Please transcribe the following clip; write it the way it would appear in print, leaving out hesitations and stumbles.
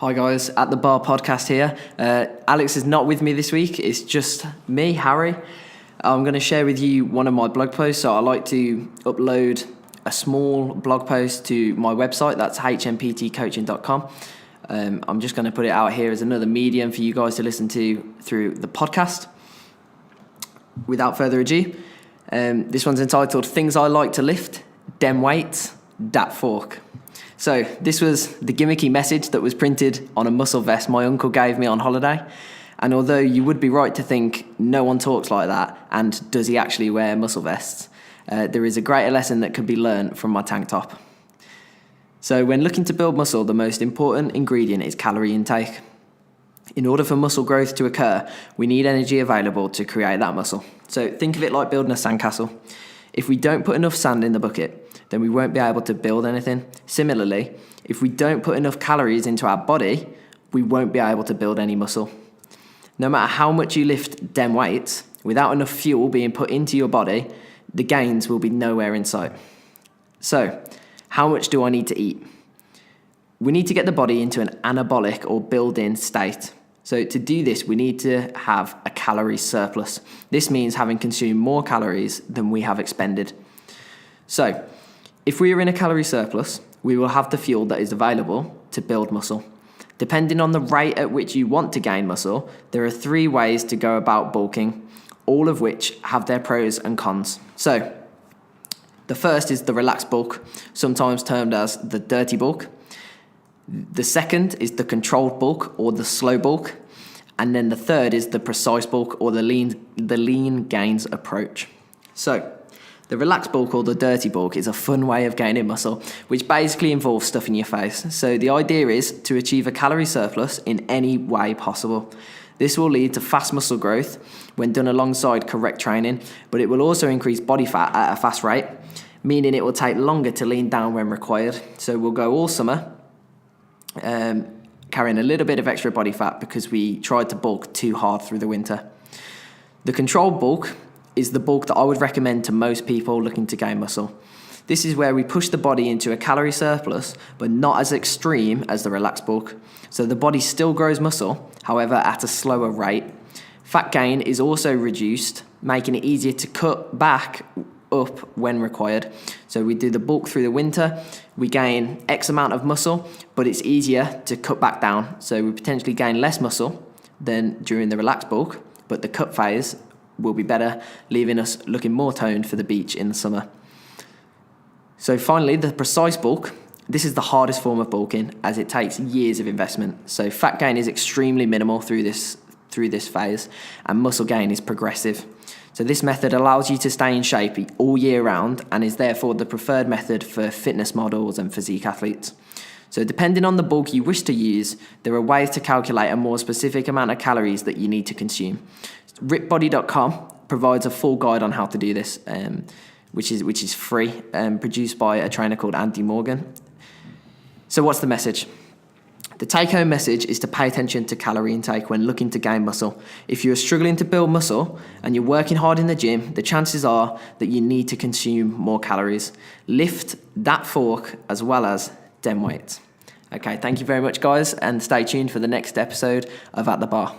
Hi guys, At The Bar podcast here. Alex is not with me this week, it's just me, Harry. I'm going to share with you one of my blog posts. So I like to upload a small blog post to my website, that's hmptcoaching.com. I'm just going to put it out here as another medium for you guys to listen to through the podcast. Without further ado, this one's entitled Things I Like to Lift, Dem Weights, Dat Fork. So this was the gimmicky message that was printed on a muscle vest my uncle gave me on holiday. And although you would be right to think no one talks like that, and does he actually wear muscle vests, there is a greater lesson that could be learned from my tank top. So when looking to build muscle, the most important ingredient is calorie intake. In order for muscle growth to occur, we need energy available to create that muscle. So think of it like building a sandcastle. If we don't put enough sand in the bucket, then we won't be able to build anything. Similarly, if we don't put enough calories into our body, we won't be able to build any muscle. No matter how much you lift dem weights, without enough fuel being put into your body, the gains will be nowhere in sight. So, how much do I need to eat? We need to get the body into an anabolic or build-in state. So to do this, we need to have a calorie surplus. This means having consumed more calories than we have expended. So, if we are in a calorie surplus, we will have the fuel that is available to build muscle. Depending on the rate at which you want to gain muscle, there are 3 ways to go about bulking, all of which have their pros and cons. So, the first is the relaxed bulk, sometimes termed as the dirty bulk. The second is the controlled bulk or the slow bulk. And then the third is the precise bulk or the lean gains approach. So, the relaxed bulk or the dirty bulk is a fun way of gaining muscle, which basically involves stuffing your face. So the idea is to achieve a calorie surplus in any way possible. This will lead to fast muscle growth when done alongside correct training, but it will also increase body fat at a fast rate, meaning it will take longer to lean down when required. So we'll go all summer carrying a little bit of extra body fat because we tried to bulk too hard through the winter. The controlled bulk is the bulk that I would recommend to most people looking to gain muscle. This is where we push the body into a calorie surplus, but not as extreme as the relaxed bulk. So the body still grows muscle, however at a slower rate. Fat gain is also reduced, making it easier to cut back up when required. So we do the bulk through the winter, we gain X amount of muscle, but it's easier to cut back down. So we potentially gain less muscle than during the relaxed bulk, but the cut phase will be better, leaving us looking more toned for the beach in the summer. So finally, the precise bulk. This is the hardest form of bulking as it takes years of investment. So fat gain is extremely minimal through this phase, and muscle gain is progressive. So this method allows you to stay in shape all year round and is therefore the preferred method for fitness models and physique athletes. So depending on the bulk you wish to use, there are ways to calculate a more specific amount of calories that you need to consume. Ripbody.com provides a full guide on how to do this, which is free, produced by a trainer called Andy Morgan. So what's the message? The take-home message is to pay attention to calorie intake when looking to gain muscle. If you're struggling to build muscle and you're working hard in the gym, the chances are that you need to consume more calories. Lift that fork as well as dem weights. Okay, thank you very much, guys, and stay tuned for the next episode of At The Bar.